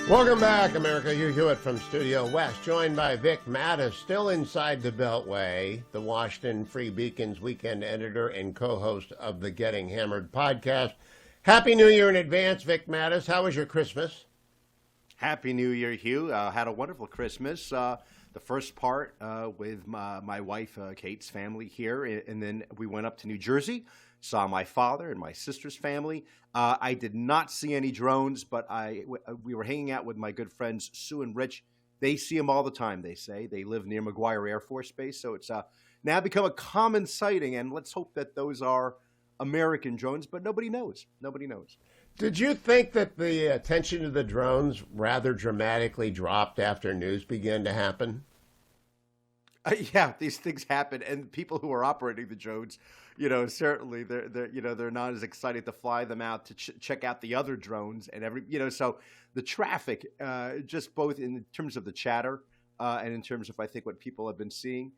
Welcome back, America. Hugh Hewitt from Studio West, joined by Vic Matus, still inside the Beltway, the Washington Free Beacon's weekend editor and co-host of the Getting Hammered podcast. Happy New Year in advance, Vic Matus. How was your Christmas? Happy New Year, Hugh. Had a wonderful Christmas. The first part with my wife, Kate's family here, and then we went up to New Jersey, saw my father and my sister's family. I did not see any drones, but we were hanging out with my good friends Sue and Rich. They see them all the time, they say. They live near McGuire Air Force Base, so it's now become a common sighting, and let's hope that those are American drones, but nobody knows. Nobody knows. Did you think that the attention to the drones rather dramatically dropped after news began to happen? Yeah, these things happen, and people who are operating the drones, certainly they're not as excited to fly them out to check out the other drones and so the traffic, just both in terms of the chatter and in terms of I think what people have been seeing,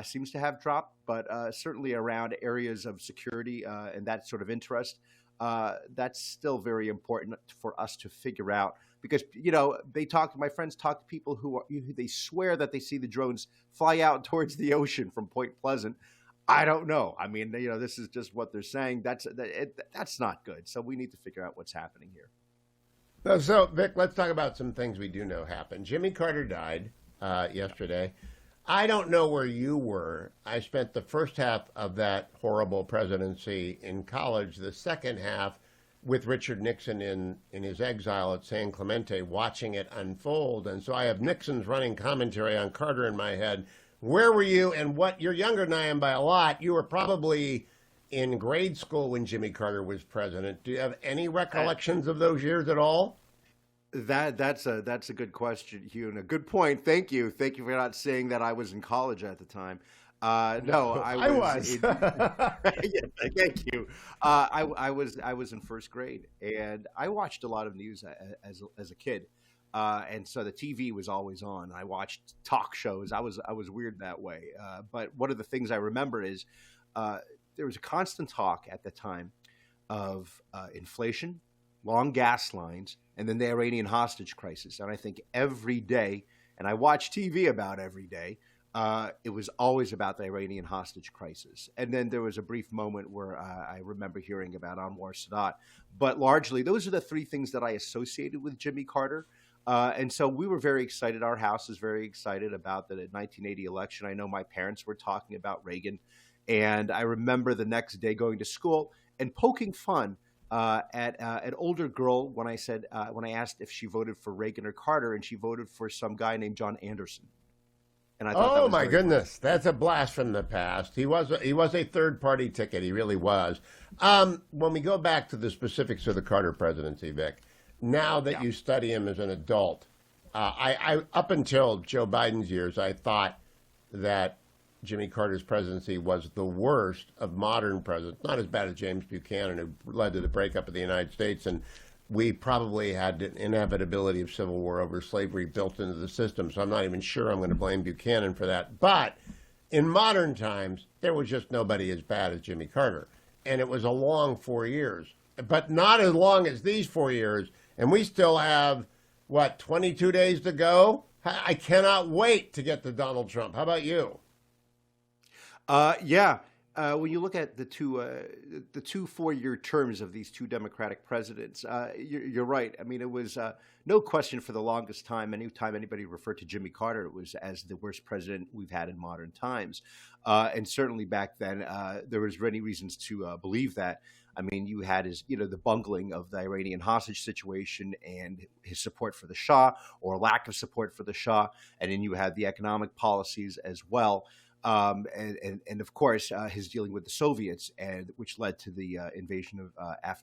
seems to have dropped, but certainly around areas of security and that sort of interest. That's still very important for us to figure out because, my friends talk to people who they swear that they see the drones fly out towards the ocean from Point Pleasant. I don't know. I mean, this is just what they're saying. That's not good. So we need to figure out what's happening here. So, Vic, let's talk about some things we do know happened. Jimmy Carter died yesterday. I don't know where you were. I spent the first half of that horrible presidency in college, the second half with Richard Nixon in his exile at San Clemente, watching it unfold. And so I have Nixon's running commentary on Carter in my head. Where were you? And you're younger than I am by a lot. You were probably in grade school when Jimmy Carter was president. Do you have any recollections of those years at all? That's a good question, Hugh, and a good point. Thank you for not saying that I was in college at the time. No, I was. Yeah, thank you. I was in first grade, and I watched a lot of news as a kid, and so the TV was always on. I watched talk shows. I was weird that way. But one of the things I remember is there was a constant talk at the time of inflation, long gas lines, and then the Iranian hostage crisis. And I think every day, and I watch TV about every day, it was always about the Iranian hostage crisis. And then there was a brief moment where I remember hearing about Anwar Sadat. But largely, those are the three things that I associated with Jimmy Carter. And so we were very excited. Our house is very excited about the 1980 election. I know my parents were talking about Reagan. And I remember the next day going to school and poking fun at an older girl when I asked if she voted for Reagan or Carter, and she voted for some guy named John Anderson. And I thought, oh my goodness, that's a blast from the past. He was a third party ticket. He really was. When we go back to the specifics of the Carter presidency, Vic, now that you study him as an adult, I up until Joe Biden's years, I thought that Jimmy Carter's presidency was the worst of modern presidents, not as bad as James Buchanan, who led to the breakup of the United States. And we probably had an inevitability of civil war over slavery built into the system. So I'm not even sure I'm going to blame Buchanan for that. But in modern times, there was just nobody as bad as Jimmy Carter. And it was a long 4 years, but not as long as these 4 years. And we still have, 22 days to go? I cannot wait to get to Donald Trump. How about you? Yeah. When you look at the two 4-year terms of these two Democratic presidents, you're right. I mean, it was no question for the longest time. Anytime anybody referred to Jimmy Carter, it was as the worst president we've had in modern times. And certainly back then, there was many reasons to believe that. I mean, you had the bungling of the Iranian hostage situation and his support for the Shah or lack of support for the Shah. And then you had the economic policies as well. And of course, his dealing with the Soviets, which led to the invasion of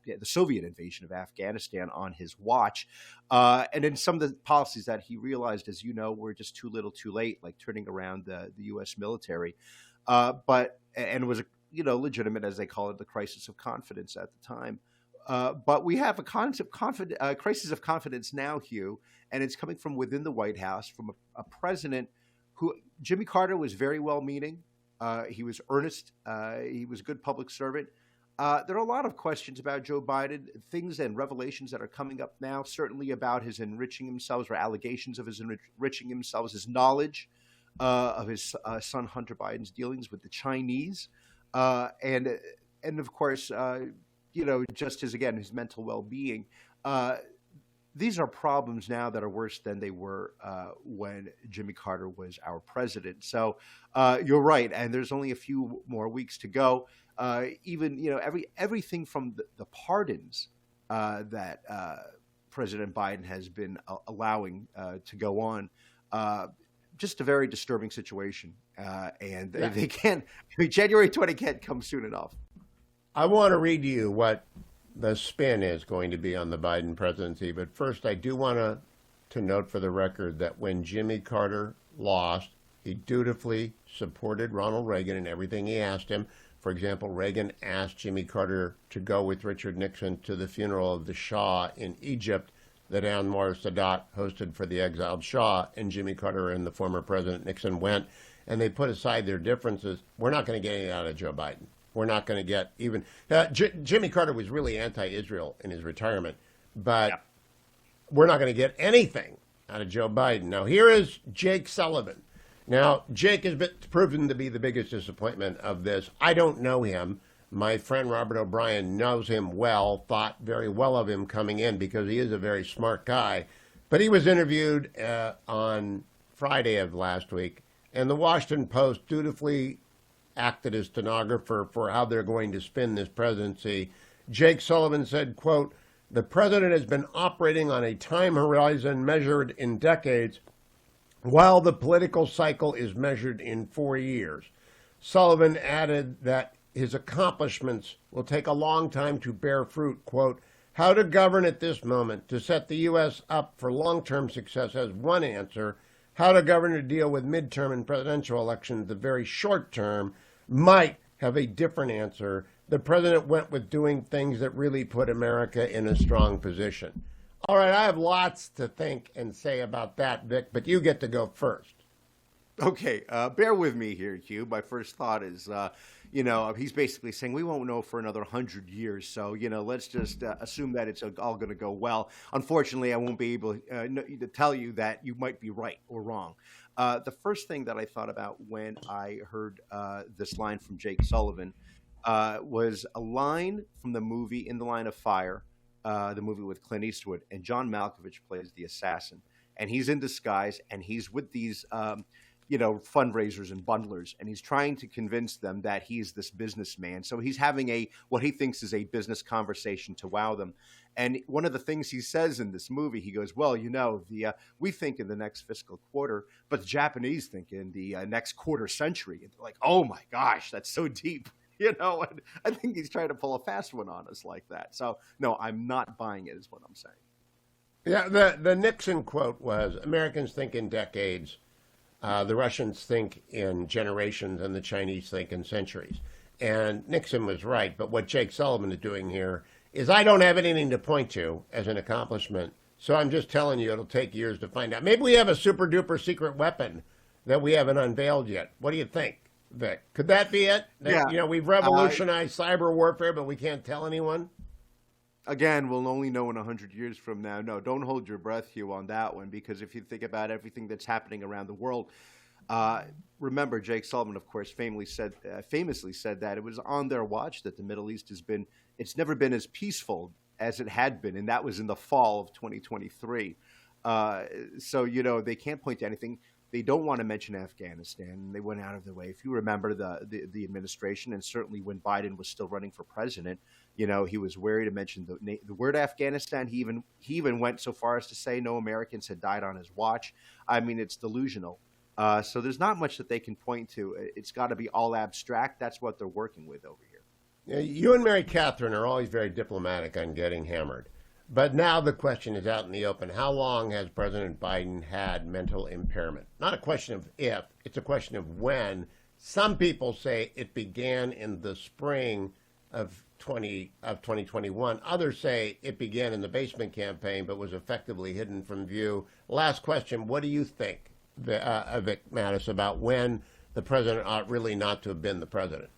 the Soviet invasion of Afghanistan on his watch, and then some of the policies that he realized, as you know, were just too little, too late, like turning around the U.S. military, but was legitimate, as they call it, the crisis of confidence at the time. But we have a crisis of confidence now, Hugh, and it's coming from within the White House, from a president who Jimmy Carter was very well-meaning. He was earnest. He was a good public servant. There are a lot of questions about Joe Biden, things and revelations that are coming up now, certainly about his enriching himself or allegations of his enriching himself, his knowledge of his son Hunter Biden's dealings with the Chinese, and of course, just his mental well-being. Uh, these are problems now that are worse than they were when Jimmy Carter was our president. So you're right, and there's only a few more weeks to go. Even everything from the pardons that President Biden has been allowing to go on, just a very disturbing situation. And Yeah. they can't. January 20 can't come soon enough. I want to read to you what the spin is going to be on the Biden presidency. But first, I do want to note for the record that when Jimmy Carter lost, he dutifully supported Ronald Reagan in everything he asked him. For example, Reagan asked Jimmy Carter to go with Richard Nixon to the funeral of the Shah in Egypt that Anwar Sadat hosted for the exiled Shah, and Jimmy Carter and the former President Nixon went, and they put aside their differences. We're not going to get anything out of Joe Biden. We're not going to get even... Jimmy Carter was really anti-Israel in his retirement, but we're not going to get anything out of Joe Biden. Now, here is Jake Sullivan. Now, Jake has been proven to be the biggest disappointment of this. I don't know him. My friend Robert O'Brien knows him well, thought very well of him coming in because he is a very smart guy. But he was interviewed on Friday of last week, and the Washington Post dutifully acted as stenographer for how they're going to spin this presidency. Jake Sullivan said, quote, "The president has been operating on a time horizon measured in decades, while the political cycle is measured in 4 years." Sullivan added that his accomplishments will take a long time to bear fruit. Quote, "How to govern at this moment to set the U.S. up for long-term success has one answer. How to govern to deal with midterm and presidential elections, the very short term, might have a different answer. The president went with doing things that really put America in a strong position." All right, I have lots to think and say about that, Vic, but you get to go first. Okay, bear with me here, Hugh. My first thought is, he's basically saying we won't know for another 100 years. So, let's just assume that it's all going to go well. Unfortunately, I won't be able to tell you that you might be right or wrong. The first thing that I thought about when I heard this line from Jake Sullivan was a line from the movie In the Line of Fire, the movie with Clint Eastwood, and John Malkovich plays the assassin. And he's in disguise, and he's with these fundraisers and bundlers, and he's trying to convince them that he's this businessman. So he's having what he thinks is a business conversation to wow them. And one of the things he says in this movie, he goes, "Well, we think in the next fiscal quarter, but the Japanese think in the next quarter century." And they're like, "Oh my gosh, that's so deep." And I think he's trying to pull a fast one on us like that. So no, I'm not buying it, is what I'm saying. Yeah, the Nixon quote was, "Americans think in decades. The Russians think in generations, and the Chinese think in centuries." And Nixon was right. But what Jake Sullivan is doing here is, I don't have anything to point to as an accomplishment. So I'm just telling you, it'll take years to find out. Maybe we have a super duper secret weapon that we haven't unveiled yet. What do you think, Vic? Could that be it? Yeah. We've revolutionized cyber warfare, but we can't tell anyone. Again, we'll only know in 100 years from now. No, don't hold your breath, Hugh, on that one, because if you think about everything that's happening around the world, remember Jake Sullivan, of course, famously said that it was on their watch that the Middle East it's never been as peaceful as it had been, and that was in the fall of 2023. So, they can't point to anything. They don't want to mention Afghanistan. They went out of their way. If you remember the administration, and certainly when Biden was still running for president, he was wary to mention the word Afghanistan. He even went so far as to say no Americans had died on his watch. I mean, it's delusional. So there's not much that they can point to. It's got to be all abstract. That's what they're working with over here. Yeah, you and Mary Catherine are always very diplomatic on getting hammered. But now the question is out in the open. How long has President Biden had mental impairment? Not a question of if, it's a question of when. Some people say it began in the spring of 2021. Others say it began in the basement campaign but was effectively hidden from view. Last question, what do you think, Vic Matus, about when the president ought really not to have been the president?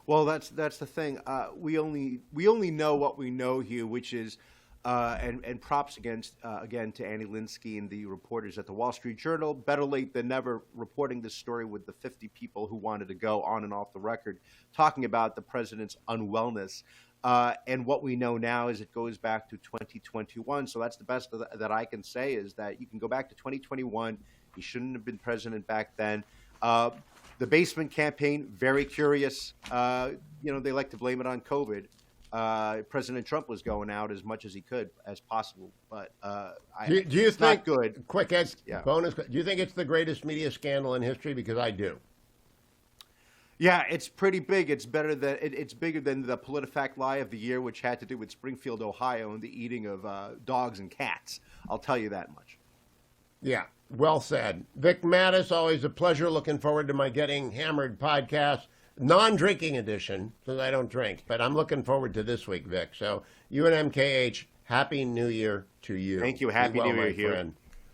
Well, that's the thing. We only know what we know, Hugh, which is and props again to Annie Linsky and the reporters at the Wall Street Journal. Better late than never, reporting this story with the 50 people who wanted to go on and off the record, talking about the president's unwellness. And what we know now is it goes back to 2021. So that's the best that I can say, is that you can go back to 2021. He shouldn't have been president back then. The basement campaign, very curious. They like to blame it on COVID. President Trump was going out as much as he could as possible, but do you it's think? not good. Quick bonus. Do you think it's the greatest media scandal in history? Because I do. Yeah, it's pretty big. It's bigger than the PolitiFact lie of the year, which had to do with Springfield, Ohio, and the eating of dogs and cats. I'll tell you that much. Yeah, well said. Vic Matus, always a pleasure. Looking forward to my Getting Hammered podcast, non-drinking edition, because I don't drink. But I'm looking forward to this week, Vic. So you and MKH, Happy New Year to you. Thank you. Happy New Year, Hugh.